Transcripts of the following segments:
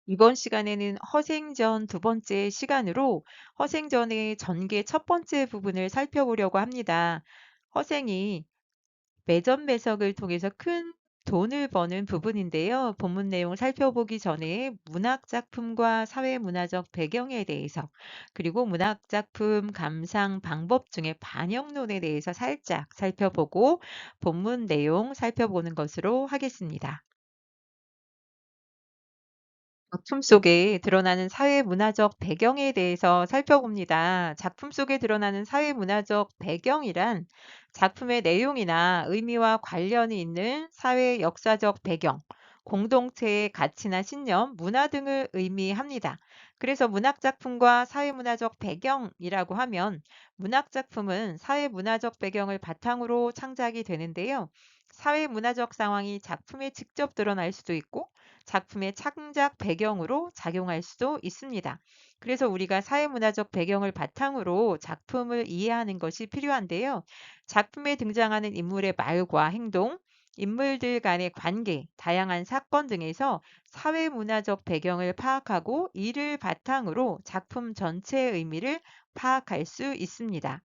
이번 시간에는 허생전 두 번째 시간으로 허생전의 전개 첫 번째 부분을 살펴보려고 합니다. 허생이 매점매석을 통해서 큰 돈을 버는 부분인데요. 본문 내용 살펴보기 전에 문학 작품과 사회문화적 배경에 대해서 그리고 문학 작품 감상 방법 중에 반영론에 대해서 살짝 살펴보고 본문 내용 살펴보는 것으로 하겠습니다. 작품 속에 드러나는 사회문화적 배경에 대해서 살펴봅니다. 작품 속에 드러나는 사회문화적 배경이란 작품의 내용이나 의미와 관련이 있는 사회 역사적 배경, 공동체의 가치나 신념, 문화 등을 의미합니다. 그래서 문학작품과 사회문화적 배경이라고 하면 문학작품은 사회문화적 배경을 바탕으로 창작이 되는데요. 사회문화적 상황이 작품에 직접 드러날 수도 있고 작품의 창작 배경으로 작용할 수도 있습니다. 그래서 우리가 사회문화적 배경을 바탕으로 작품을 이해하는 것이 필요한데요. 작품에 등장하는 인물의 말과 행동, 인물들 간의 관계, 다양한 사건 등에서 사회문화적 배경을 파악하고 이를 바탕으로 작품 전체의 의미를 파악할 수 있습니다.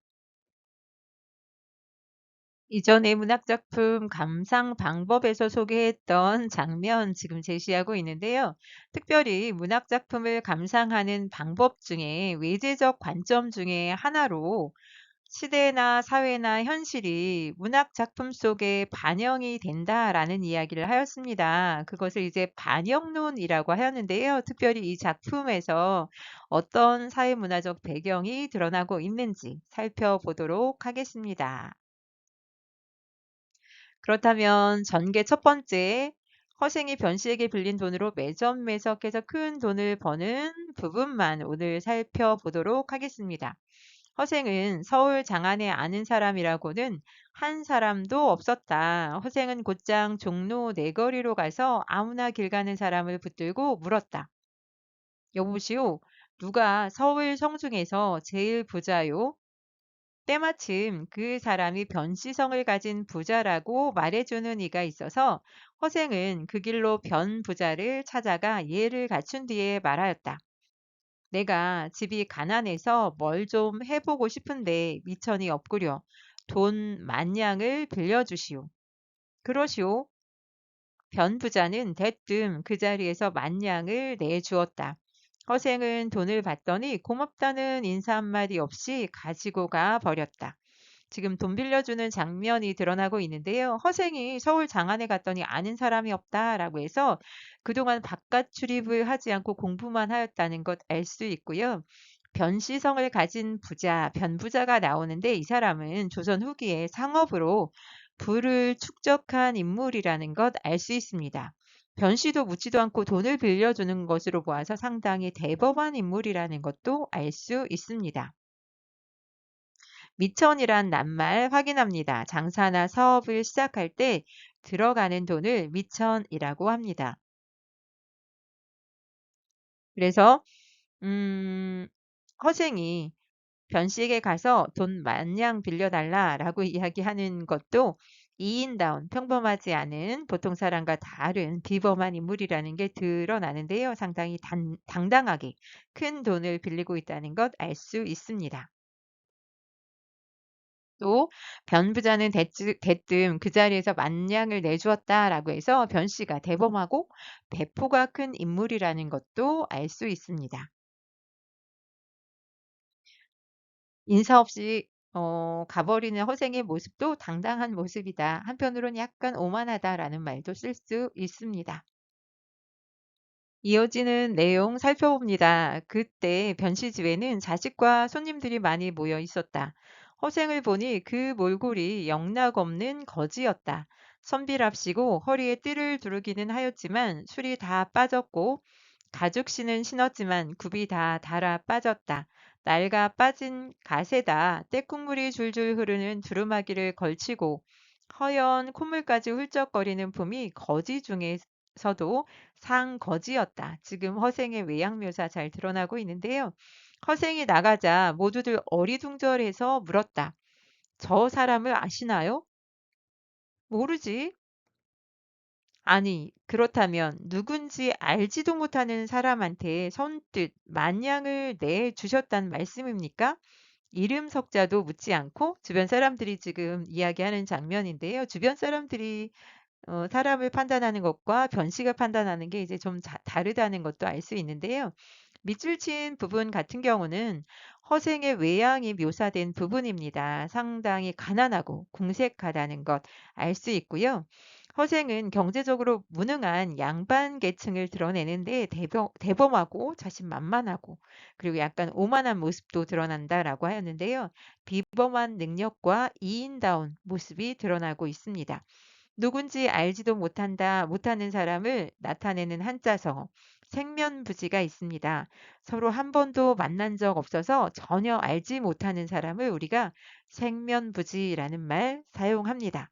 이전에 문학작품 감상 방법에서 소개했던 장면 지금 제시하고 있는데요. 특별히 문학작품을 감상하는 방법 중에 외제적 관점 중에 하나로 시대나 사회나 현실이 문학작품 속에 반영이 된다라는 이야기를 하였습니다. 그것을 이제 반영론이라고 하였는데요. 특별히 이 작품에서 어떤 사회문화적 배경이 드러나고 있는지 살펴보도록 하겠습니다. 그렇다면 전개 첫 번째, 허생이 변씨에게 빌린 돈으로 매점매석해서 큰 돈을 버는 부분만 오늘 살펴보도록 하겠습니다. 허생은 서울 장안에 아는 사람이라고는 한 사람도 없었다. 허생은 곧장 종로 내거리로 가서 아무나 길 가는 사람을 붙들고 물었다. 여보시오, 누가 서울 성중에서 제일 부자요? 때마침 그 사람이 변시성을 가진 부자라고 말해주는 이가 있어서 허생은 그 길로 변 부자를 찾아가 예를 갖춘 뒤에 말하였다. 내가 집이 가난해서 뭘 좀 해보고 싶은데 미천이 없구려. 돈 만냥을 빌려주시오. 그러시오. 변 부자는 대뜸 그 자리에서 만냥을 내주었다. 허생은 돈을 받더니 고맙다는 인사 한마디 없이 가지고 가 버렸다. 지금 돈 빌려주는 장면이 드러나고 있는데요. 허생이 서울 장안에 갔더니 아는 사람이 없다라고 해서 그동안 바깥 출입을 하지 않고 공부만 하였다는 것 알 수 있고요. 변시성을 가진 부자, 변부자가 나오는데 이 사람은 조선 후기에 상업으로 부를 축적한 인물이라는 것 알 수 있습니다. 변씨도 묻지도 않고 돈을 빌려주는 것으로 보아서 상당히 대범한 인물이라는 것도 알 수 있습니다. 미천이란 낱말 확인합니다. 장사나 사업을 시작할 때 들어가는 돈을 미천이라고 합니다. 그래서 허생이 변씨에게 가서 돈 만냥 빌려달라라고 이야기하는 것도 이인다운 평범하지 않은 보통 사람과 다른 비범한 인물이라는 게 드러나는데요. 상당히 당당하게 큰 돈을 빌리고 있다는 것 알 수 있습니다. 또 변부자는 대뜸 그 자리에서 만냥을 내주었다라고 해서 변씨가 대범하고 배포가 큰 인물이라는 것도 알 수 있습니다. 인사 없이 가버리는 허생의 모습도 당당한 모습이다. 한편으로는 약간 오만하다라는 말도 쓸 수 있습니다. 이어지는 내용 살펴봅니다. 그때 변씨 집에는 자식과 손님들이 많이 모여 있었다. 허생을 보니 그 몰골이 영락없는 거지였다. 선비랍시고 허리에 띠를 두르기는 하였지만 술이 다 빠졌고 가죽신은 신었지만 굽이 다 달아 빠졌다. 낡아 빠진 갓에다 때국물이 줄줄 흐르는 두루마기를 걸치고 허연 콧물까지 훌쩍거리는 품이 거지 중에서도 상거지였다. 지금 허생의 외양 묘사 잘 드러나고 있는데요. 허생이 나가자 모두들 어리둥절해서 물었다. 저 사람을 아시나요? 모르지. 아니, 그렇다면 누군지 알지도 못하는 사람한테 선뜻 만냥을 내주셨단 말씀입니까? 이름 석자도 묻지 않고 주변 사람들이 지금 이야기하는 장면인데요. 주변 사람들이 사람을 판단하는 것과 변식을 판단하는 게 이제 좀 다르다는 것도 알 수 있는데요. 밑줄 친 부분 같은 경우는 허생의 외양이 묘사된 부분입니다. 상당히 가난하고 궁색하다는 것 알 수 있고요. 허생은 경제적으로 무능한 양반 계층을 드러내는데 대범하고 자신만만하고 그리고 약간 오만한 모습도 드러난다라고 하였는데요. 비범한 능력과 이인다운 모습이 드러나고 있습니다. 누군지 알지도 못하는 사람을 나타내는 한자성, 생면부지가 있습니다. 서로 한 번도 만난 적 없어서 전혀 알지 못하는 사람을 우리가 생면부지라는 말 사용합니다.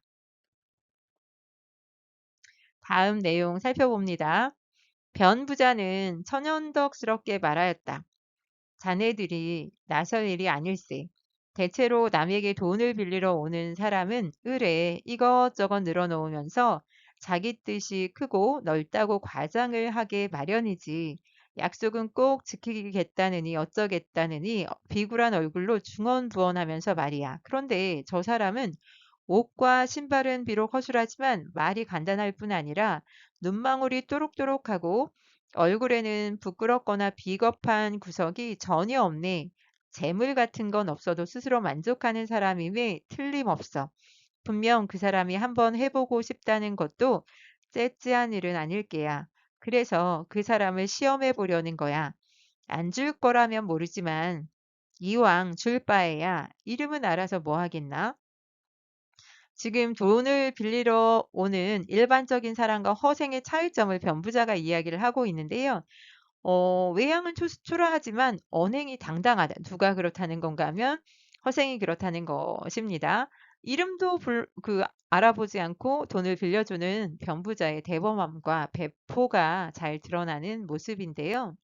다음 내용 살펴봅니다. 변부자는 천연덕스럽게 말하였다. 자네들이 나설 일이 아닐세. 대체로 남에게 돈을 빌리러 오는 사람은 을에 이것저것 늘어놓으면서 자기 뜻이 크고 넓다고 과장을 하게 마련이지. 약속은 꼭 지키겠다느니 어쩌겠다느니 비굴한 얼굴로 중언부언하면서 말이야. 그런데 저 사람은 옷과 신발은 비록 허술하지만 말이 간단할 뿐 아니라 눈망울이 또록또록하고 얼굴에는 부끄럽거나 비겁한 구석이 전혀 없네. 재물 같은 건 없어도 스스로 만족하는 사람임에 틀림없어. 분명 그 사람이 한번 해보고 싶다는 것도 째째한 일은 아닐 게야. 그래서 그 사람을 시험해 보려는 거야. 안 줄 거라면 모르지만 이왕 줄 바에야 이름은 알아서 뭐 하겠나? 지금 돈을 빌리러 오는 일반적인 사람과 허생의 차이점을 변부자가 이야기를 하고 있는데요. 외양은 초라하지만 언행이 당당하다. 누가 그렇다는 건가 하면 허생이 그렇다는 것입니다. 이름도 알아보지 않고 돈을 빌려주는 변부자의 대범함과 배포가 잘 드러나는 모습인데요.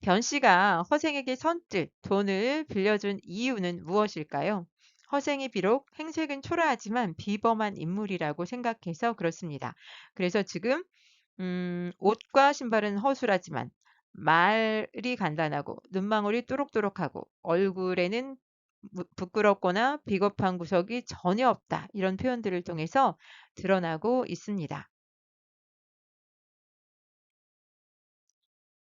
변 씨가 허생에게 선뜻 돈을 빌려준 이유는 무엇일까요? 허생이 비록 행색은 초라하지만 비범한 인물이라고 생각해서 그렇습니다. 그래서 지금 옷과 신발은 허술하지만 말이 간단하고 눈망울이 또록또록하고 얼굴에는 부끄럽거나 비겁한 구석이 전혀 없다. 이런 표현들을 통해서 드러나고 있습니다.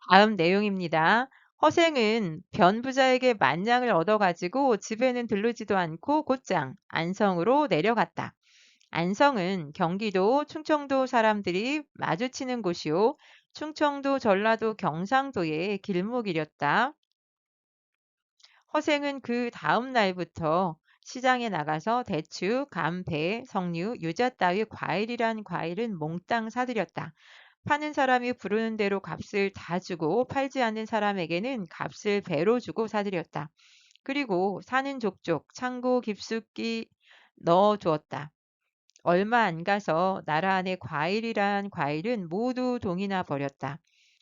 다음 내용입니다. 허생은 변부자에게 만냥을 얻어가지고 집에는 들르지도 않고 곧장 안성으로 내려갔다. 안성은 경기도 충청도 사람들이 마주치는 곳이요. 충청도, 전라도, 경상도의 길목이렸다. 허생은 그 다음 날부터 시장에 나가서 대추, 감, 배, 석류, 유자 따위 과일이란 과일은 몽땅 사들였다. 파는 사람이 부르는 대로 값을 다 주고 팔지 않는 사람에게는 값을 배로 주고 사들였다. 그리고 사는 족족 창고 깊숙이 넣어 두었다. 얼마 안 가서 나라 안에 과일이란 과일은 모두 동이나 버렸다.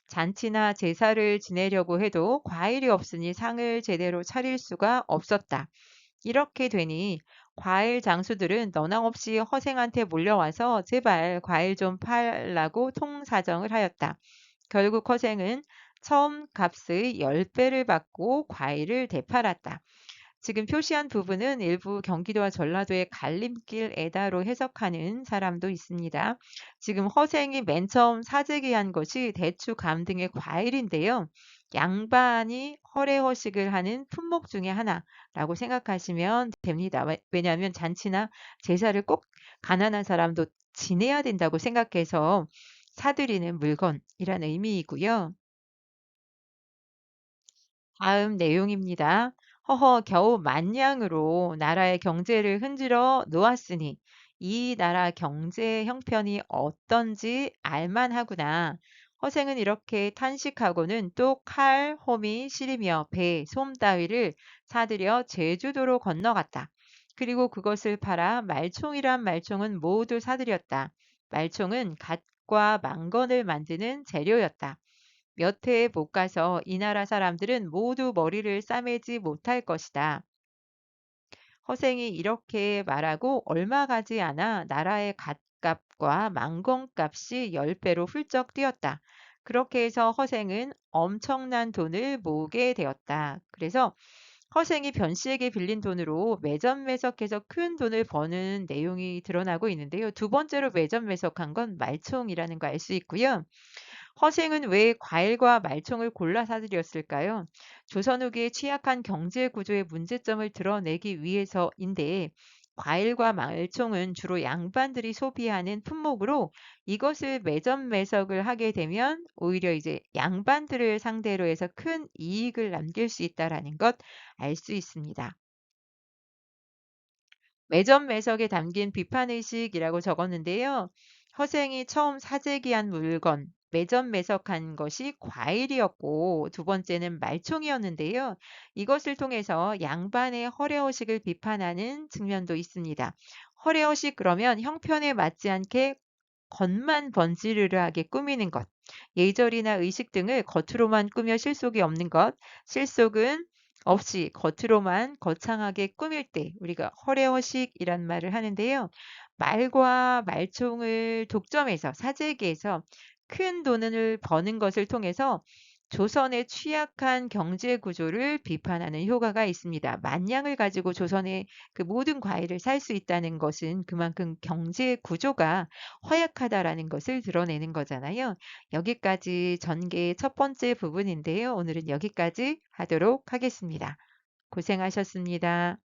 잔치나 제사를 지내려고 해도 과일이 없으니 상을 제대로 차릴 수가 없었다. 이렇게 되니 과일 장수들은 너나 없이 허생한테 몰려와서 제발 과일 좀 팔라고 통사정을 하였다. 결국 허생은 처음 값의 10배를 받고 과일을 되팔았다. 지금 표시한 부분은 일부 경기도와 전라도의 갈림길 에다로 해석하는 사람도 있습니다. 지금 허생이 맨 처음 사재기한 것이 대추, 감 등의 과일인데요. 양반이 허례허식을 하는 품목 중에 하나라고 생각하시면 됩니다. 왜냐하면 잔치나 제사를 꼭 가난한 사람도 지내야 된다고 생각해서 사들이는 물건이라는 의미이고요. 다음 내용입니다. 허허 겨우 만냥으로 나라의 경제를 흔들어 놓았으니 이 나라 경제 형편이 어떤지 알만하구나. 허생은 이렇게 탄식하고는 또 칼, 호미, 실이며 배, 솜 따위를 사들여 제주도로 건너갔다. 그리고 그것을 팔아 말총이란 말총은 모두 사들였다. 말총은 갓과 망건을 만드는 재료였다. 몇 해에 못 가서 이 나라 사람들은 모두 머리를 싸매지 못할 것이다. 허생이 이렇게 말하고 얼마 가지 않아 나라의 갓값과 값과 망건 값이 10배로 훌쩍 뛰었다. 그렇게 해서 허생은 엄청난 돈을 모으게 되었다. 그래서 허생이 변 씨에게 빌린 돈으로 매점 매석해서 큰 돈을 버는 내용이 드러나고 있는데요. 두 번째로 매점 매석한 건 말총이라는 거 알 수 있고요. 허생은 왜 과일과 말총을 골라 사들였을까요? 조선 후기의 취약한 경제 구조의 문제점을 드러내기 위해서인데, 과일과 말총은 주로 양반들이 소비하는 품목으로 이것을 매점 매석을 하게 되면 오히려 이제 양반들을 상대로 해서 큰 이익을 남길 수 있다라는 것 알 수 있습니다. 매점 매석에 담긴 비판의식이라고 적었는데요. 허생이 처음 사재기한 물건, 매점 매석한 것이 과일이었고 두 번째는 말총이었는데요. 이것을 통해서 양반의 허례허식을 비판하는 측면도 있습니다. 허례허식 그러면 형편에 맞지 않게 겉만 번지르르하게 꾸미는 것, 예절이나 의식 등을 겉으로만 꾸며 실속이 없는 것, 실속은 없이 겉으로만 거창하게 꾸밀 때 우리가 허례허식이란 말을 하는데요. 말과 말총을 독점해서 사재기에서 큰 돈을 버는 것을 통해서 조선의 취약한 경제 구조를 비판하는 효과가 있습니다. 만냥을 가지고 조선의 그 모든 과일을 살 수 있다는 것은 그만큼 경제 구조가 허약하다라는 것을 드러내는 거잖아요. 여기까지 전개의 첫 번째 부분인데요. 오늘은 여기까지 하도록 하겠습니다. 고생하셨습니다.